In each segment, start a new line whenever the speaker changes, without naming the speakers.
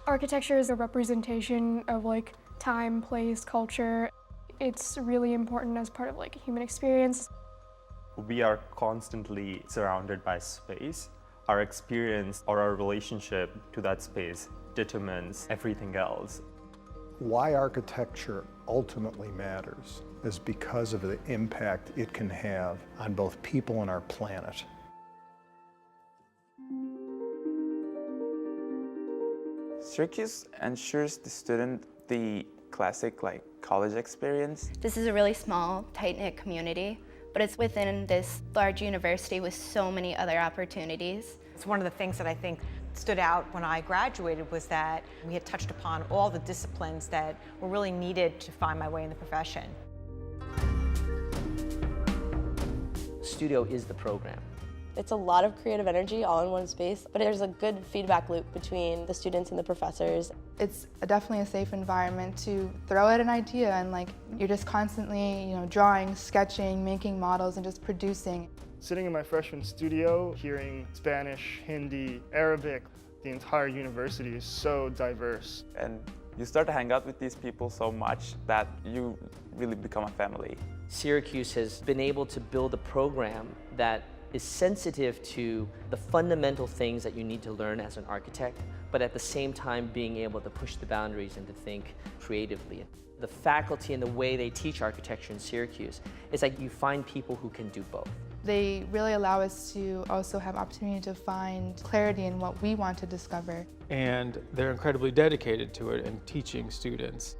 Architecture is a representation of like time, place, culture. It's really important as part of like a human experience.
We are constantly surrounded by space. Our experience or our relationship to that space determines everything else.
Why architecture ultimately matters is because of the impact it can have on both people and our planet.
Syracuse ensures the student the classic college experience.
This is a really small, tight-knit community, but it's within this large university with so many other opportunities.
It's one of the things that I think stood out when I graduated was that we had touched upon all the disciplines that were really needed to find my way in the profession.
Studio is the program.
It's a lot of creative energy all in one space, but there's a good feedback loop between the students and the professors.
It's definitely a safe environment to throw out an idea and you're just constantly, drawing, sketching, making models and just producing.
Sitting in my freshman studio, hearing Spanish, Hindi, Arabic, the entire university is so diverse.
And you start to hang out with these people so much that you really become a family.
Syracuse has been able to build a program that is sensitive to the fundamental things that you need to learn as an architect, but at the same time being able to push the boundaries and to think creatively. The faculty and the way they teach architecture in Syracuse is like you find people who can do both.
They really allow us to also have opportunity to find clarity in what we want to discover.
And they're incredibly dedicated to it and teaching students.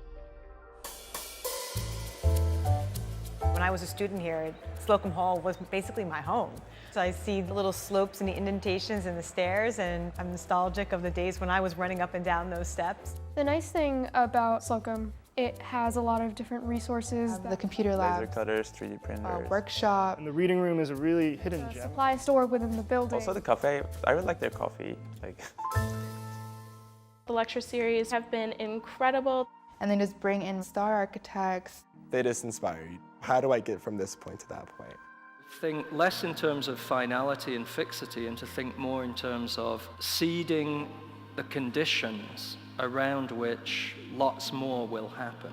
When I was a student here, Slocum Hall was basically my home. So I see the little slopes and the indentations and the stairs, and I'm nostalgic of the days when I was running up and down those steps.
The nice thing about Slocum, it has a lot of different resources.
The computer lab,
Laser cutters, 3D printers.
Workshop.
And the reading room is a really hidden gem.
Supply store within the building.
Also the cafe, I really like their coffee.
The lecture series have been incredible.
And then just bring in star architects.
They just inspire you. How do I get from this point to that point?
Think less in terms of finality and fixity and to think more in terms of seeding the conditions around which lots more will happen.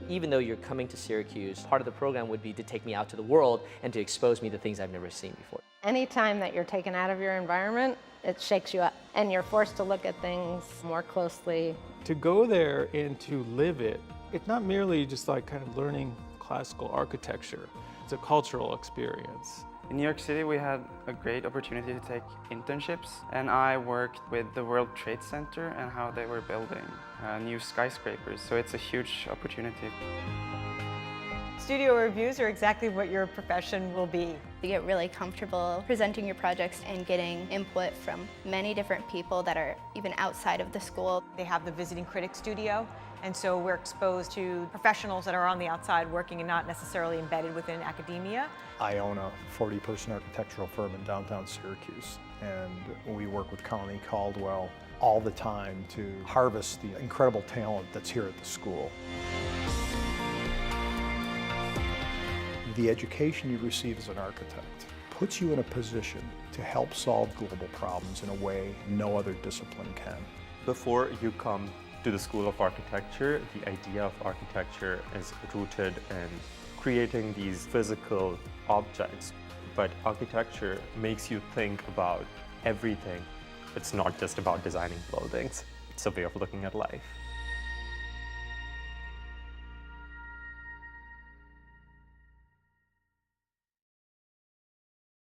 Even though you're coming to Syracuse, part of the program would be to take me out to the world and to expose me to things I've never seen before.
Anytime that you're taken out of your environment, it shakes you up and you're forced to look at things more closely.
To go there and to live it, it's not merely just kind of learning classical architecture. It's a cultural experience.
In New York City, we had a great opportunity to take internships, and I worked with the World Trade Center and how they were building new skyscrapers, so it's a huge opportunity.
Studio reviews are exactly what your profession will be.
You get really comfortable presenting your projects and getting input from many different people that are even outside of the school.
They have the visiting critic studio, and so we're exposed to professionals that are on the outside working and not necessarily embedded within academia.
I own a 40-person architectural firm in downtown Syracuse, and we work with Colony Caldwell all the time to harvest the incredible talent that's here at the school. The education you receive as an architect puts you in a position to help solve global problems in a way no other discipline can.
Before you come to the School of Architecture, the idea of architecture is rooted in creating these physical objects. But architecture makes you think about everything. It's not just about designing buildings. It's a way of looking at life.